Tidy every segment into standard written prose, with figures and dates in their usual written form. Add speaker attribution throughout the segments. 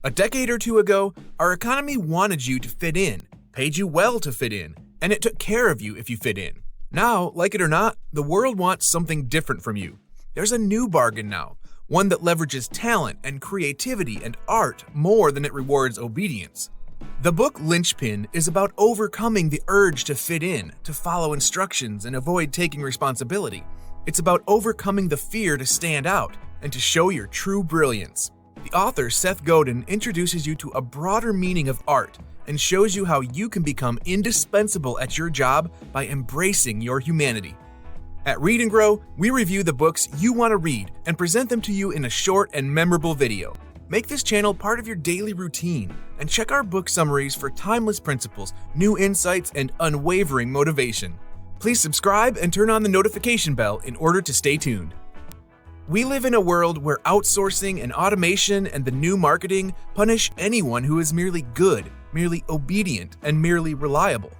Speaker 1: A decade or two ago, our economy wanted you to fit in, paid you well to fit in, and it took care of you if you fit in. Now, like it or not, the world wants something different from you. There's a new bargain now, one that leverages talent and creativity and art more than it rewards obedience. The book Linchpin is about overcoming the urge to fit in, to follow instructions and avoid taking responsibility. It's about overcoming the fear to stand out and to show your true brilliance. The author, Seth Godin, introduces you to a broader meaning of art and shows you how you can become indispensable at your job by embracing your humanity. At Read and Grow, we review the books you want to read and present them to you in a short and memorable video. Make this channel part of your daily routine and check our book summaries for timeless principles, new insights, and unwavering motivation. Please subscribe and turn on the notification bell in order to stay tuned. We live in a world where outsourcing and automation and the new marketing punish anyone who is merely good, merely obedient, and merely reliable.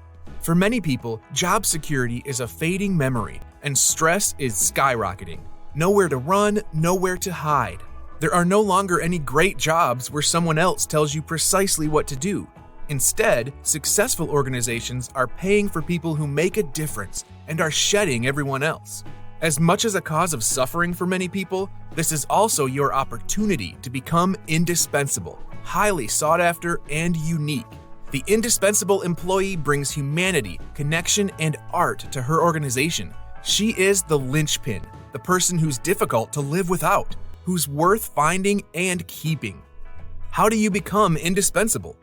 Speaker 1: For many people, job security is a fading memory, and stress is skyrocketing. Nowhere to run, nowhere to hide. There are no longer any great jobs where someone else tells you precisely what to do. Instead, successful organizations are paying for people who make a difference and are shedding everyone else. As much as a cause of suffering for many people, this is also your opportunity to become indispensable, highly sought after, and unique. The indispensable employee brings humanity, connection, and art to her organization. She is the linchpin, the person who's difficult to live without, who's worth finding and keeping. How do you become indispensable?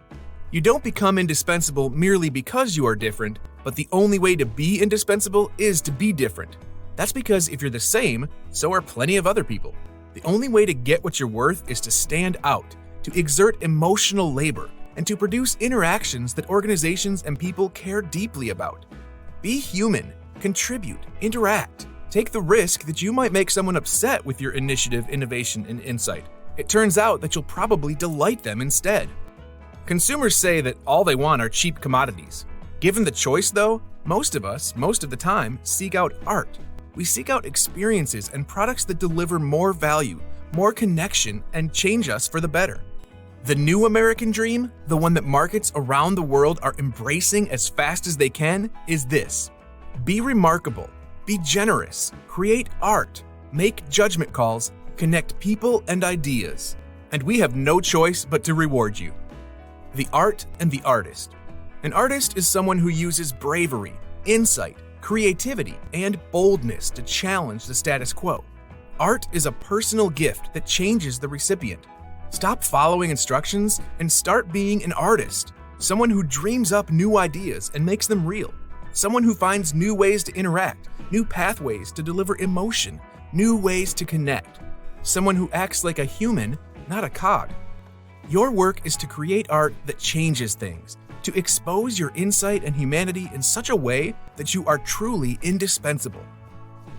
Speaker 1: You don't become indispensable merely because you are different, but the only way to be indispensable is to be different. That's because if you're the same, so are plenty of other people. The only way to get what you're worth is to stand out, to exert emotional labor, and to produce interactions that organizations and people care deeply about. Be human, contribute, interact. Take the risk that you might make someone upset with your initiative, innovation, and insight. It turns out that you'll probably delight them instead. Consumers say that all they want are cheap commodities. Given the choice, though, most of us, most of the time, seek out art. We seek out experiences and products that deliver more value, more connection, and change us for the better. The new American dream, the one that markets around the world are embracing as fast as they can, is this. Be remarkable, be generous, create art, make judgment calls, connect people and ideas. And we have no choice but to reward you. The art and the artist. An artist is someone who uses bravery, insight, creativity, and boldness to challenge the status quo. Art is a personal gift that changes the recipient. Stop following instructions and start being an artist, someone who dreams up new ideas and makes them real, someone who finds new ways to interact, new pathways to deliver emotion, new ways to connect, someone who acts like a human, not a cog. Your work is to create art that changes things, to expose your insight and humanity in such a way that you are truly indispensable.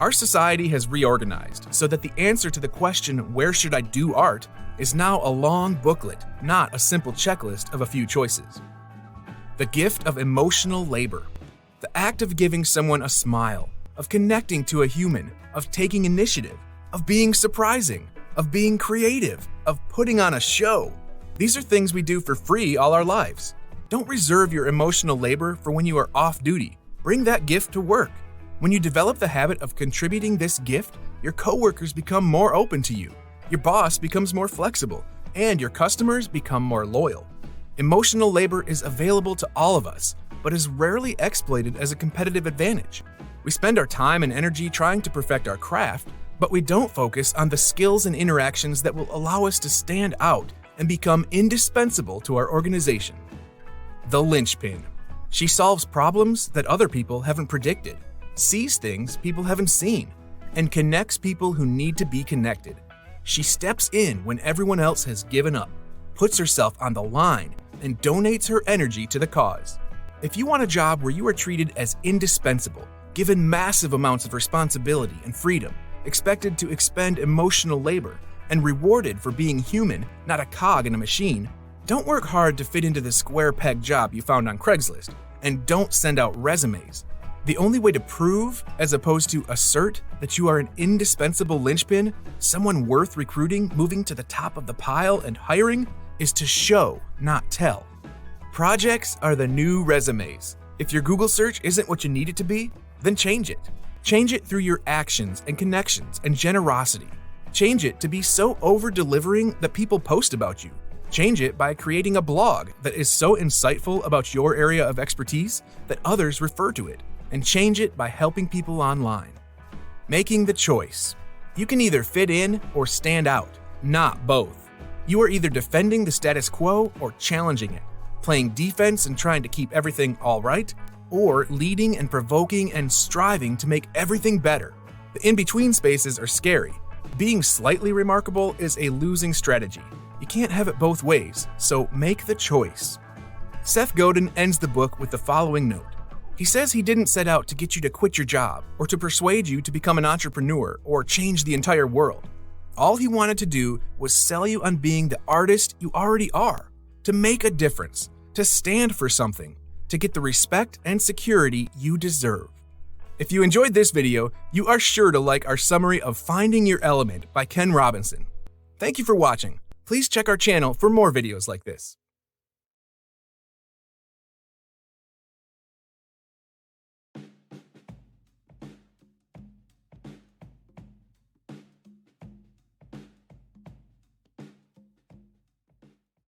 Speaker 1: Our society has reorganized so that the answer to the question, where should I do art, is now a long booklet, not a simple checklist of a few choices. The gift of emotional labor. The act of giving someone a smile, of connecting to a human, of taking initiative, of being surprising, of being creative, of putting on a show. These are things we do for free all our lives. Don't reserve your emotional labor for when you are off duty. Bring that gift to work. When you develop the habit of contributing this gift, your coworkers become more open to you, your boss becomes more flexible, and your customers become more loyal. Emotional labor is available to all of us, but is rarely exploited as a competitive advantage. We spend our time and energy trying to perfect our craft, but we don't focus on the skills and interactions that will allow us to stand out and become indispensable to our organization. The linchpin. She solves problems that other people haven't predicted, sees things people haven't seen, and connects people who need to be connected. She steps in when everyone else has given up, puts herself on the line, and donates her energy to the cause. If you want a job where you are treated as indispensable, given massive amounts of responsibility and freedom, expected to expend emotional labor, and rewarded for being human, not a cog in a machine, don't work hard to fit into the square-peg job you found on Craigslist, and don't send out resumes. The only way to prove, as opposed to assert, that you are an indispensable linchpin, someone worth recruiting, moving to the top of the pile, and hiring, is to show, not tell. Projects are the new resumes. If your Google search isn't what you need it to be, then change it. Change it through your actions and connections and generosity. Change it to be so over-delivering that people post about you. Change it by creating a blog that is so insightful about your area of expertise that others refer to it. And change it by helping people online. Making the choice. You can either fit in or stand out, not both. You are either defending the status quo or challenging it, playing defense and trying to keep everything all right, or leading and provoking and striving to make everything better. The in-between spaces are scary. Being slightly remarkable is a losing strategy. You can't have it both ways, so make the choice. Seth Godin ends the book with the following note. He says he didn't set out to get you to quit your job, or to persuade you to become an entrepreneur, or change the entire world. All he wanted to do was sell you on being the artist you already are, to make a difference, to stand for something, to get the respect and security you deserve. If you enjoyed this video, you are sure to like our summary of Finding Your Element by Ken Robinson. Thank you for watching. Please check our channel for more videos like this.